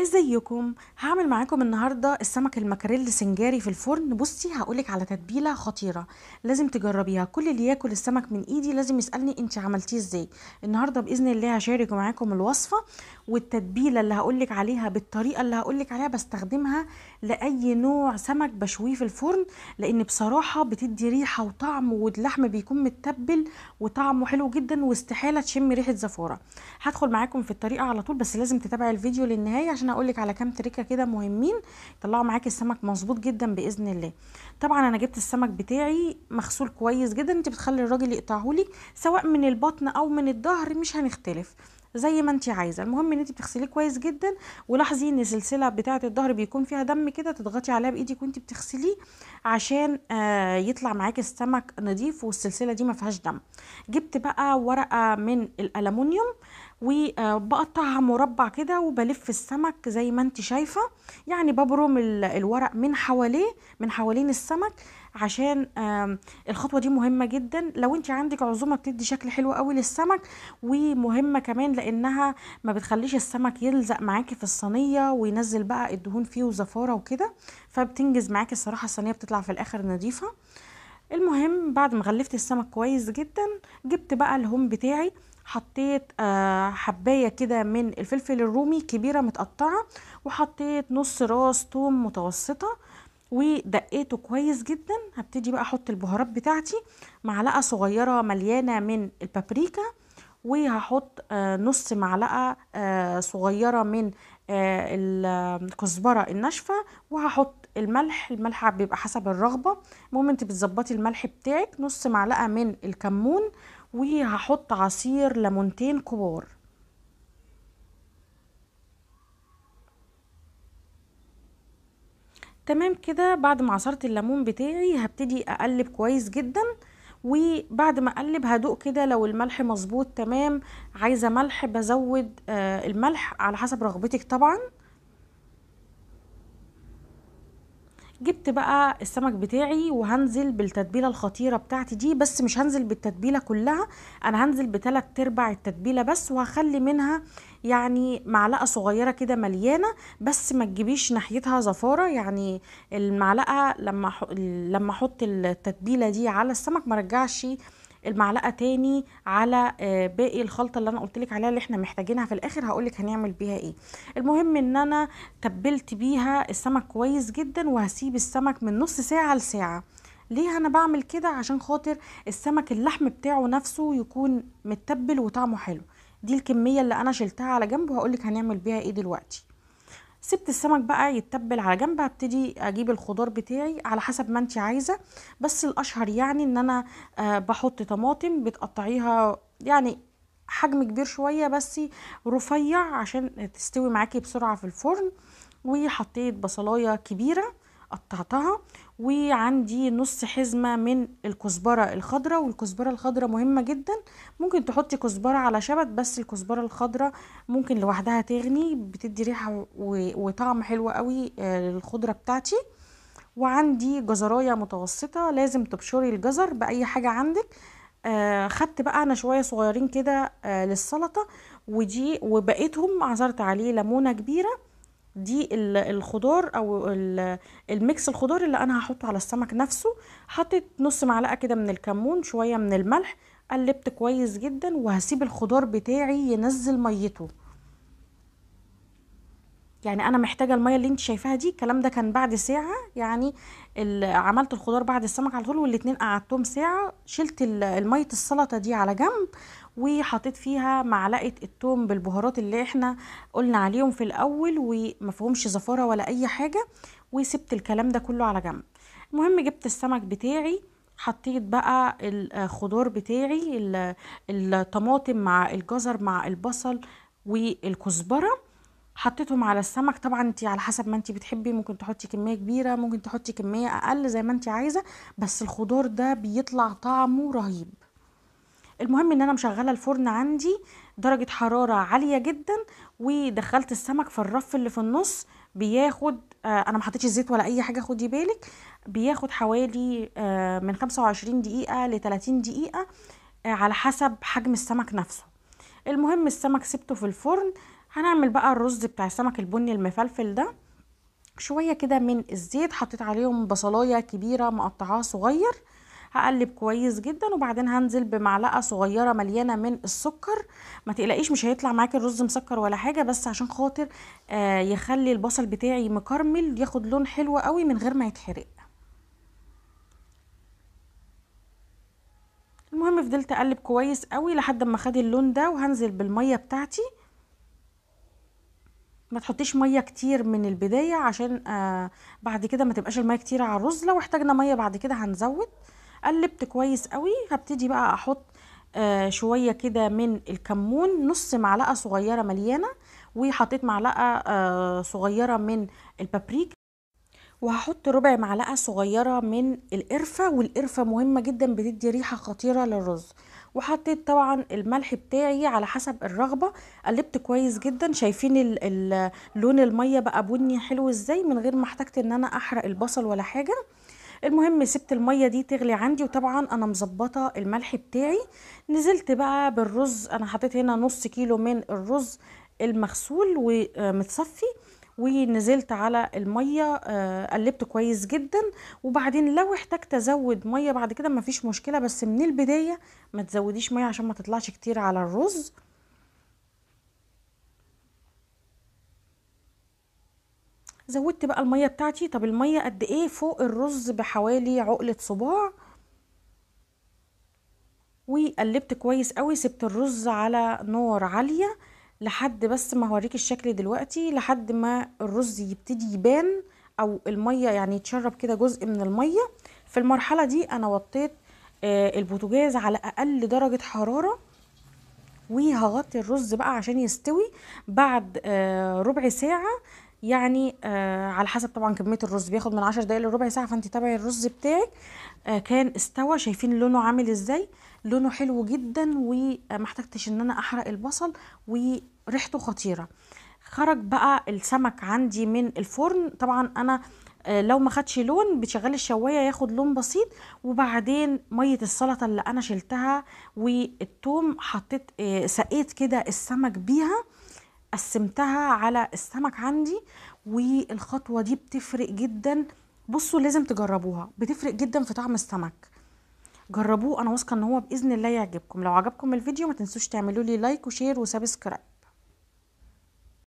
ازيكم؟ هعمل معاكم النهارده السمك المكاريل سنجاري في الفرن. بصي هقولك على تتبيله خطيره لازم تجربيها. كل اللي ياكل السمك من ايدي لازم يسالني انت عملتيه ازاي. النهارده باذن الله هشارك معاكم الوصفه والتتبيله اللي هقولك عليها بالطريقه اللي هقولك عليها، بستخدمها لاي نوع سمك بشويه في الفرن، لان بصراحه بتدي ريحه وطعم، واللحم بيكون متبل وطعمه حلو جدا، واستحاله تشمي ريحه زفاره. هدخل معاكم في الطريقه على طول، بس لازم تتابعي الفيديو للنهايه عشان اقولك على كام تريكه كده مهمين يطلعوا معاكي السمك مظبوط جدا باذن الله. طبعا انا جبت السمك بتاعي مغسول كويس جدا، انت بتخلي الراجل يقطعهولك سواء من البطن او من الظهر، مش هنختلف زي ما انت عايزه. المهم ان انت بتغسليه كويس جدا، ولاحظي ان السلسله بتاعه الظهر بيكون فيها دم كده، تضغطي عليها بايدك وانت بتغسليه عشان يطلع معاكي السمك نظيف والسلسله دي ما فيهاش دم. جبت بقى ورقه من الالومنيوم وبقطعها مربع كده وبلف السمك زي ما انت شايفة، يعني ببرم الورق من حواليه، من حوالين السمك، عشان الخطوة دي مهمة جدا لو انت عندك عزومة، بتدي شكل حلو قوي للسمك، ومهمة كمان لانها ما بتخليش السمك يلزق معاكي في الصينية وينزل بقى الدهون فيه وزفارة وكده، فبتنجز معاكي الصراحة. الصينية بتطلع في الاخر نظيفة. المهم بعد ما غلفت السمك كويس جدا، جبت بقى الهوم بتاعي، حطيت حباية كده من الفلفل الرومي كبيرة متقطعة، وحطيت نص راس توم متوسطة ودقيته كويس جدا. هبتدي بقى احط البهارات بتاعتي، معلقة صغيرة مليانة من البابريكا، وهحط نص معلقة صغيرة من الكزبرة الناشفة، وهحط الملح بيبقى حسب الرغبة. المهم انت بتظبطي الملح بتاعك، نص معلقة من الكمون، وهحط عصير ليمونتين كبار. تمام كده. بعد ما عصرت الليمون بتاعي هبتدي اقلب كويس جدا، وبعد ما اقلب هدوق كده لو الملح مظبوط تمام. عايزه ملح بزود الملح على حسب رغبتك طبعا. جبت بقى السمك بتاعي وهنزل بالتتبيله الخطيره بتاعتي دي، بس مش هنزل بالتتبيله كلها، انا هنزل بتلات ارباع التتبيله بس، وهخلي منها يعني معلقه صغيره كده مليانه، بس ما تجيبيش ناحيتها زفاره. يعني المعلقه لما احط التتبيله دي على السمك ما رجعش المعلقه تاني على باقي الخلطه اللي انا قلتلك عليها اللي احنا محتاجينها في الاخر. هقولك هنعمل بيها ايه. المهم ان انا تبلت بيها السمك كويس جدا، وهسيب السمك من نص ساعة لساعة. ليه انا بعمل كده؟ عشان خاطر السمك اللحم بتاعه نفسه يكون متبل وطعمه حلو. دي الكمية اللي انا شلتها على جنب، وهقولك هنعمل بيها ايه دلوقتي. سبت السمك بقى يتبل على جنب، هبتدي اجيب الخضار بتاعي على حسب ما انت عايزة، بس الاشهر يعني ان انا بحط طماطم بتقطعيها يعني حجم كبير شوية بس رفيع عشان تستوي معاكي بسرعة في الفرن. وحطيت بصلاية كبيرة قطعتها، وعندي نص حزمة من الكزبرة الخضراء، والكزبرة الخضراء مهمة جدا. ممكن تحطي كزبرة على شبت، بس الكزبرة الخضراء ممكن لوحدها تغني، بتدي ريحة وطعم حلو قوي للخضرة بتاعتي. وعندي جزراية متوسطة، لازم تبشري الجزر بأي حاجة عندك. خدت بقى انا شوية صغيرين كده للسلطة، ودي وبقيتهم عصرت عليه ليمونة كبيرة. دي الخضار او الميكس الخضار اللي انا هحطه على السمك نفسه. حطيت نص معلقة كده من الكمون، شوية من الملح، قلبت كويس جدا، وهسيب الخضار بتاعي ينزل ميته. يعني انا محتاجه الميه اللي انت شايفاها دي. الكلام ده كان بعد ساعه يعني، عملت الخضار بعد السمك على طول، والاتنين قعدتهم ساعه. شلت الميه السلطه دي على جنب، وحطيت فيها معلقه التوم بالبهارات اللي احنا قلنا عليهم في الاول، ومفهومش زفاره ولا اي حاجه، وسبت الكلام ده كله على جنب. المهم جبت السمك بتاعي، حطيت بقى الخضار بتاعي، الطماطم مع الجزر مع البصل والكزبره، حطيتهم على السمك. طبعا انت على حسب ما انت بتحبي، ممكن تحطي كمية كبيرة، ممكن تحطي كمية اقل زي ما انت عايزة، بس الخضار ده بيطلع طعمه رهيب. المهم ان انا مشغلة الفرن عندي درجة حرارة عالية جدا، ودخلت السمك في الرف اللي في النص. بياخد انا ما حطيتش زيت ولا اي حاجة، خدي بالك. بياخد حوالي من 25 دقيقة ل 30 دقيقة على حسب حجم السمك نفسه. المهم السمك سبته في الفرن هنعمل بقى الرز بتاع السمك البني المفلفل ده. شوية كده من الزيت، حطيت عليهم بصلاية كبيرة مقطعاها صغير، هقلب كويس جدا، وبعدين هنزل بمعلقة صغيرة مليانة من السكر. ما تقلقيش مش هيطلع معاكي الرز مسكر ولا حاجة، بس عشان خاطر يخلي البصل بتاعي مكرمل، ياخد لون حلو قوي من غير ما يتحرق. المهم فضلت اقلب كويس قوي لحد ما خد اللون ده، وهنزل بالمية بتاعتي. ما تحطيش ميه كتير من البدايه عشان بعد كده ما تبقاش الميه كتير على الرز، لو احتاجنا ميه بعد كده هنزود. قلبت كويس قوي، هبتدي بقى احط شويه كده من الكمون، نص معلقه صغيره مليانه، وحطيت معلقه صغيره من البابريكا، وهحط ربع معلقة صغيرة من القرفة، والقرفة مهمة جدا بتدي ريحة خطيرة للرز. وحطيت طبعا الملح بتاعي على حسب الرغبة. قلبت كويس جدا، شايفين لون المية بقى بني حلو ازاي من غير ما احتجت ان انا احرق البصل ولا حاجة. المهم سبت المية دي تغلي عندي، وطبعا انا مظبطة الملح بتاعي. نزلت بقى بالرز، انا حطيت هنا نص كيلو من الرز المغسول ومتصفي، ونزلت على المية قلبت كويس جدا. وبعدين لو احتجت ازود مية بعد كده مفيش مشكلة، بس من البداية ما تزوديش مية عشان ما تطلعش كتير على الرز. زودت بقى المية بتاعتي. طب المية قد ايه؟ فوق الرز بحوالي عقلة صباع. وقلبت كويس قوي، سبت الرز على نار عالية لحد بس ما هوريك الشكل دلوقتي، لحد ما الرز يبتدي يبان او المية يعني يتشرب كده جزء من المية. في المرحلة دي انا وطيت البوتاجاز على اقل درجة حرارة، وهغطي الرز بقى عشان يستوي بعد ربع ساعة. يعني على حسب طبعا كمية الرز، بياخد من 10 دقايق لربع ساعة، فانت تابعي الرز بتاعك. كان استوى، شايفين لونه عامل ازاي؟ لونه حلو جدا، ومحتاجتش ان انا احرق البصل، وريحته خطيرة. خرج بقى السمك عندي من الفرن. طبعا انا لو ما خدش لون بتشغلي الشوايه ياخد لون بسيط، وبعدين ميه السلطه اللي انا شلتها والثوم حطيت سقيت كده السمك بيها، قسمتها على السمك عندي. والخطوه دي بتفرق جدا. بصوا لازم تجربوها، بتفرق جدا في طعم السمك. جربوه، انا واثقه ان هو باذن الله يعجبكم. لو عجبكم الفيديو ما تنسوش تعملوا لي لايك وشير وسبسكرايب.